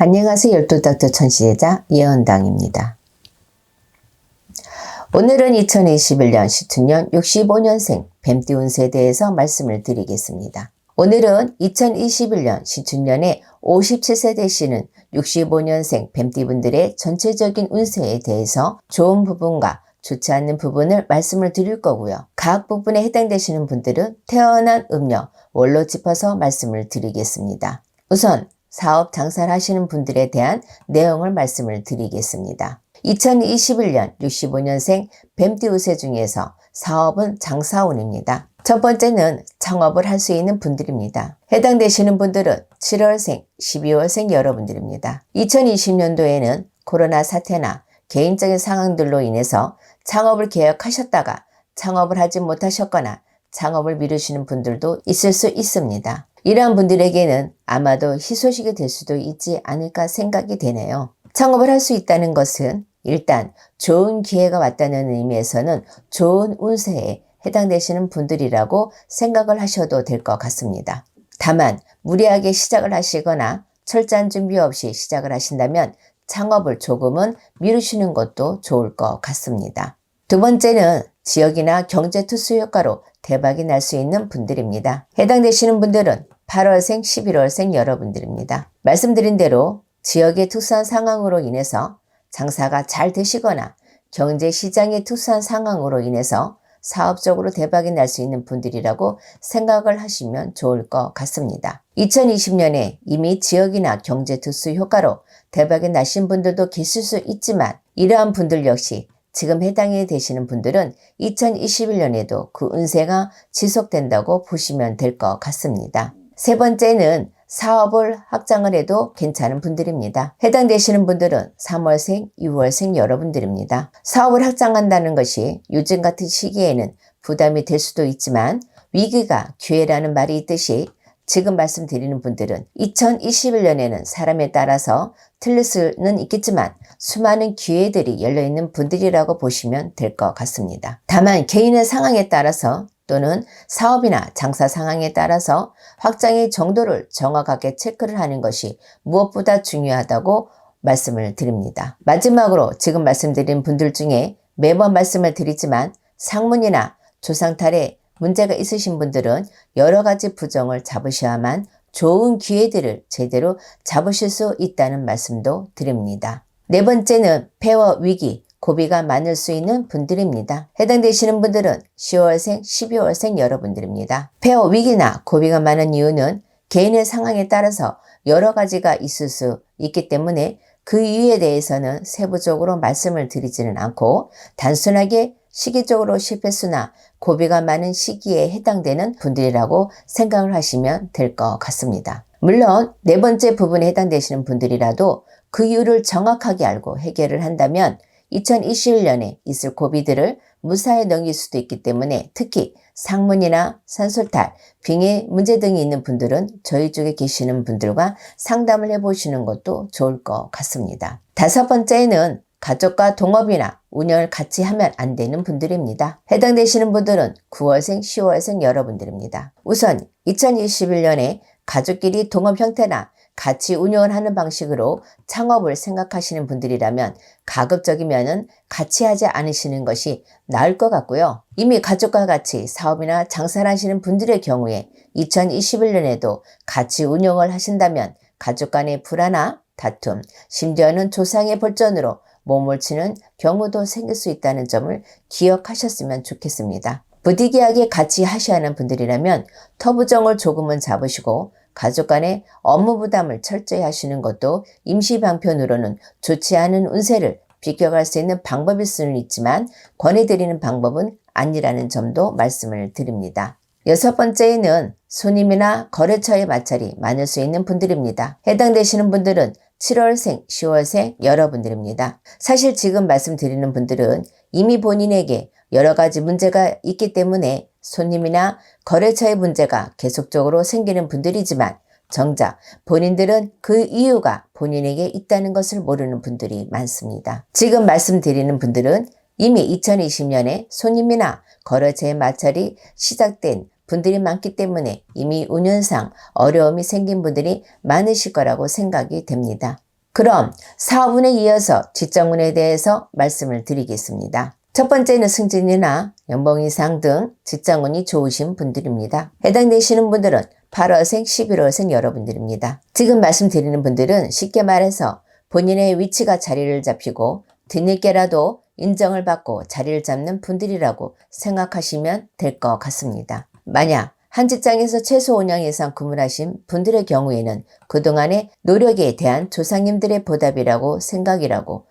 안녕하세요. 열두닥터 천시제자 예언당입니다. 오늘은 2021년 시춘년 65년생 뱀띠 운세에 대해서 말씀을 드리겠습니다. 오늘은 2021년 시춘년에 57세 되시는 65년생 뱀띠분들의 전체적인 운세에 대해서 좋은 부분과 좋지 않는 부분을 말씀을 드릴 거고요. 각 부분에 해당되시는 분들은 태어난 음력, 월로 짚어서 말씀을 드리겠습니다. 우선 사업 장사를 하시는 분들에 대한 내용을 말씀을 드리겠습니다. 2021년 65년생 뱀띠 운세 중에서 사업은 장사운입니다. 첫 번째는 창업을 할 수 있는 분들입니다. 해당되시는 분들은 7월생, 12월생 여러분들입니다. 2020년도에는 코로나 사태나 개인적인 상황들로 인해서 창업을 계획하셨다가 창업을 하지 못하셨거나 창업을 미루시는 분들도 있을 수 있습니다. 이러한 분들에게는 아마도 희소식이 될 수도 있지 않을까 생각이 되네요. 창업을 할 수 있다는 것은 일단 좋은 기회가 왔다는 의미에서는 좋은 운세에 해당되시는 분들이라고 생각을 하셔도 될 것 같습니다. 다만 무리하게 시작을 하시거나 철저한 준비 없이 시작을 하신다면 창업을 조금은 미루시는 것도 좋을 것 같습니다. 두 번째는 지역이나 경제 투수 효과로 대박이 날 수 있는 분들입니다. 해당되시는 분들은 8월생, 11월생 여러분들입니다. 말씀드린 대로 지역의 특수한 상황으로 인해서 장사가 잘 되시거나 경제 시장의 특수한 상황으로 인해서 사업적으로 대박이 날 수 있는 분들이라고 생각을 하시면 좋을 것 같습니다. 2020년에 이미 지역이나 경제 특수 효과로 대박이 나신 분들도 계실 수 있지만 이러한 분들 역시 지금 해당이 되시는 분들은 2021년에도 그 운세가 지속된다고 보시면 될 것 같습니다. 세 번째는 사업을 확장을 해도 괜찮은 분들입니다. 해당되시는 분들은 3월생, 6월생 여러분들입니다. 사업을 확장한다는 것이 요즘 같은 시기에는 부담이 될 수도 있지만 위기가 기회라는 말이 있듯이 지금 말씀드리는 분들은 2021년에는 사람에 따라서 틀릴 수는 있겠지만 수많은 기회들이 열려있는 분들이라고 보시면 될 것 같습니다. 다만 개인의 상황에 따라서 또는 사업이나 장사 상황에 따라서 확장의 정도를 정확하게 체크를 하는 것이 무엇보다 중요하다고 말씀을 드립니다. 마지막으로 지금 말씀드린 분들 중에 매번 말씀을 드리지만 상문이나 조상탈에 문제가 있으신 분들은 여러 가지 부정을 잡으셔야만 좋은 기회들을 제대로 잡으실 수 있다는 말씀도 드립니다. 네 번째는 폐허 위기, 고비가 많을 수 있는 분들입니다. 해당되시는 분들은 10월생, 12월생 여러분들입니다. 폐허 위기나 고비가 많은 이유는 개인의 상황에 따라서 여러 가지가 있을 수 있기 때문에 그 이유에 대해서는 세부적으로 말씀을 드리지는 않고 단순하게 시기적으로 실패수나 고비가 많은 시기에 해당되는 분들이라고 생각을 하시면 될 것 같습니다. 물론 네 번째 부분에 해당되시는 분들이라도 그 이유를 정확하게 알고 해결을 한다면 2021년에 있을 고비들을 무사히 넘길 수도 있기 때문에 특히 상문이나 산소탈, 빙의 문제 등이 있는 분들은 저희 쪽에 계시는 분들과 상담을 해보시는 것도 좋을 것 같습니다. 다섯 번째는 가족과 동업이나 운영을 같이 하면 안 되는 분들입니다. 해당되시는 분들은 9월생, 10월생 여러분들입니다. 우선 2021년에 가족끼리 동업 형태나 같이 운영을 하는 방식으로 창업을 생각하시는 분들이라면 가급적이면 같이 하지 않으시는 것이 나을 것 같고요. 이미 가족과 같이 사업이나 장사를 하시는 분들의 경우에 2021년에도 같이 운영을 하신다면 가족 간의 불화나 다툼, 심지어는 조상의 벌전으로 몸을 치는 경우도 생길 수 있다는 점을 기억하셨으면 좋겠습니다. 부득이하게 같이 하셔야 하는 분들이라면 터부정을 조금은 잡으시고 가족 간의 업무 부담을 철저히 하시는 것도 임시방편으로는 좋지 않은 운세를 비껴갈 수 있는 방법일 수는 있지만 권해드리는 방법은 아니라는 점도 말씀을 드립니다. 여섯 번째는 손님이나 거래처의 마찰이 많을 수 있는 분들입니다. 해당되시는 분들은 7월생, 10월생 여러분들입니다. 사실 지금 말씀드리는 분들은 이미 본인에게 여러 가지 문제가 있기 때문에 손님이나 거래처의 문제가 계속적으로 생기는 분들이지만 정작 본인들은 그 이유가 본인에게 있다는 것을 모르는 분들이 많습니다. 지금 말씀드리는 분들은 이미 2020년에 손님이나 거래처의 마찰이 시작된 분들이 많기 때문에 이미 운연상 어려움이 생긴 분들이 많으실 거라고 생각이 됩니다. 그럼 사업운에 이어서 직장운에 대해서 말씀을 드리겠습니다. 첫 번째는 승진이나 연봉 인상 등 직장운이 좋으신 분들입니다. 해당되시는 분들은 8월생, 11월생 여러분들입니다. 지금 말씀드리는 분들은 쉽게 말해서 본인의 위치가 자리를 잡히고 뒤늦게라도 인정을 받고 자리를 잡는 분들이라고 생각하시면 될 것 같습니다. 만약 한 직장에서 최소 5년 이상 근무를 하신 분들의 경우에는 그동안의 노력에 대한 조상님들의 보답이라고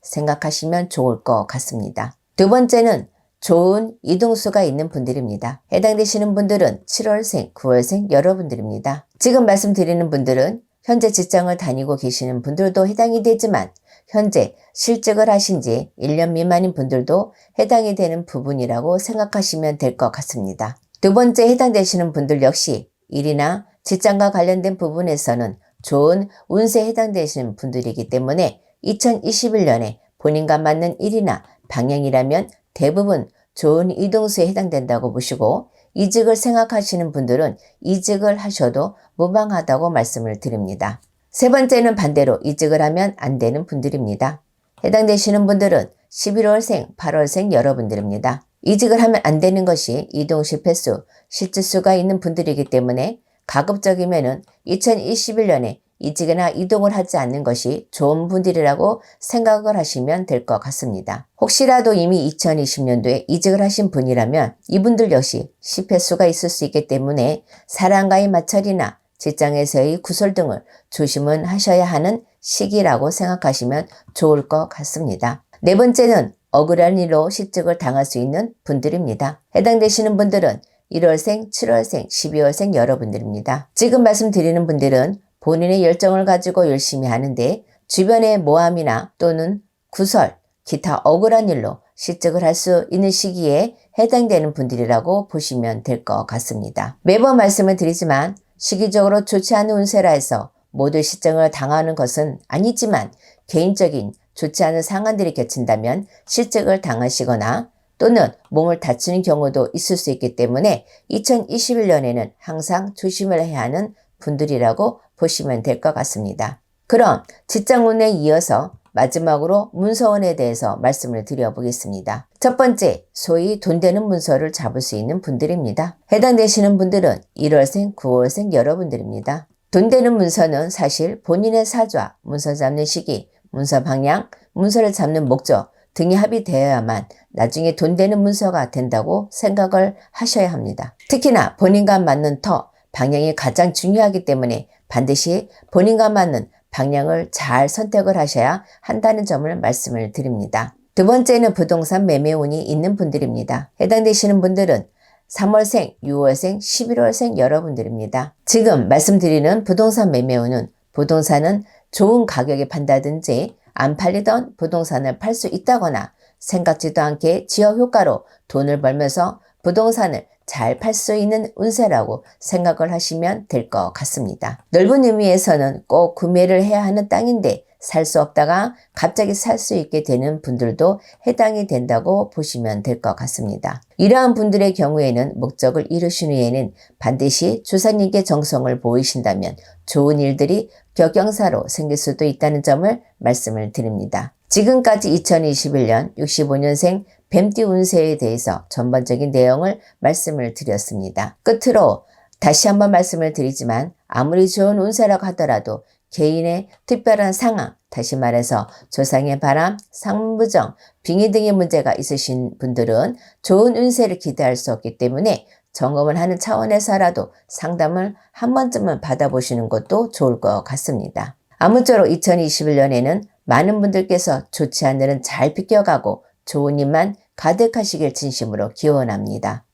생각하시면 좋을 것 같습니다. 두 번째는 좋은 이동수가 있는 분들입니다. 해당되시는 분들은 7월생, 9월생 여러분들입니다. 지금 말씀드리는 분들은 현재 직장을 다니고 계시는 분들도 해당이 되지만 현재 실직을 하신 지 1년 미만인 분들도 해당이 되는 부분이라고 생각하시면 될 것 같습니다. 두 번째 해당되시는 분들 역시 일이나 직장과 관련된 부분에서는 좋은 운세에 해당되시는 분들이기 때문에 2021년에 본인과 맞는 일이나 방향이라면 대부분 좋은 이동수에 해당된다고 보시고 이직을 생각하시는 분들은 이직을 하셔도 무방하다고 말씀을 드립니다. 세 번째는 반대로 이직을 하면 안 되는 분들입니다. 해당되시는 분들은 11월생, 8월생 여러분들입니다. 이직을 하면 안 되는 것이 이동 실패수, 실직수가 있는 분들이기 때문에 가급적이면 2021년에 이직이나 이동을 하지 않는 것이 좋은 분들이라고 생각을 하시면 될 것 같습니다. 혹시라도 이미 2020년도에 이직을 하신 분이라면 이분들 역시 실패수가 있을 수 있기 때문에 사람과의 마찰이나 직장에서의 구설 등을 조심은 하셔야 하는 시기라고 생각하시면 좋을 것 같습니다. 네 번째는 억울한 일로 실직을 당할 수 있는 분들입니다. 해당되시는 분들은 1월생, 7월생, 12월생 여러분들입니다. 지금 말씀드리는 분들은 본인의 열정을 가지고 열심히 하는데 주변의 모함이나 또는 구설, 기타 억울한 일로 실직을 할 수 있는 시기에 해당되는 분들이라고 보시면 될 것 같습니다. 매번 말씀을 드리지만 시기적으로 좋지 않은 운세라 해서 모두 실직을 당하는 것은 아니지만 개인적인 좋지 않은 상황들이 겹친다면 실직을 당하시거나 또는 몸을 다치는 경우도 있을 수 있기 때문에 2021년에는 항상 조심을 해야 하는 분들이라고 보시면 될 것 같습니다. 그럼 직장운에 이어서 마지막으로 문서운에 대해서 말씀을 드려보겠습니다. 첫 번째, 소위 돈 되는 문서를 잡을 수 있는 분들입니다. 해당되시는 분들은 1월생, 9월생 여러분들입니다. 돈 되는 문서는 사실 본인의 사주와 문서 잡는 시기, 문서 방향, 문서를 잡는 목적 등이 합의되어야만 나중에 돈 되는 문서가 된다고 생각을 하셔야 합니다. 특히나 본인과 맞는 터, 방향이 가장 중요하기 때문에 반드시 본인과 맞는 방향을 잘 선택을 하셔야 한다는 점을 말씀을 드립니다. 두 번째는 부동산 매매운이 있는 분들입니다. 해당되시는 분들은 3월생, 6월생, 11월생 여러분들입니다. 지금 말씀드리는 부동산 매매운은 부동산은 좋은 가격에 판다든지 안 팔리던 부동산을 팔 수 있다거나 생각지도 않게 지역 효과로 돈을 벌면서 부동산을 잘 팔 수 있는 운세라고 생각을 하시면 될 것 같습니다. 넓은 의미에서는 꼭 구매를 해야 하는 땅인데 살 수 없다가 갑자기 살 수 있게 되는 분들도 해당이 된다고 보시면 될 것 같습니다. 이러한 분들의 경우에는 목적을 이루신 후에는 반드시 조사님께 정성을 보이신다면 좋은 일들이 격경사로 생길 수도 있다는 점을 말씀을 드립니다. 지금까지 2021년 65년생 뱀띠 운세에 대해서 전반적인 내용을 말씀을 드렸습니다. 끝으로 다시 한번 말씀을 드리지만 아무리 좋은 운세라고 하더라도 개인의 특별한 상황, 다시 말해서 조상의 바람, 상문부정, 빙의 등의 문제가 있으신 분들은 좋은 운세를 기대할 수 없기 때문에 점검을 하는 차원에서라도 상담을 한 번쯤은 받아보시는 것도 좋을 것 같습니다. 아무쪼록 2021년에는 많은 분들께서 좋지 않은 일은 잘 비껴가고 좋은 일만 가득하시길 진심으로 기원합니다.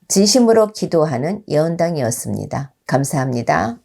진심으로 기도하는 예언당이었습니다. 감사합니다.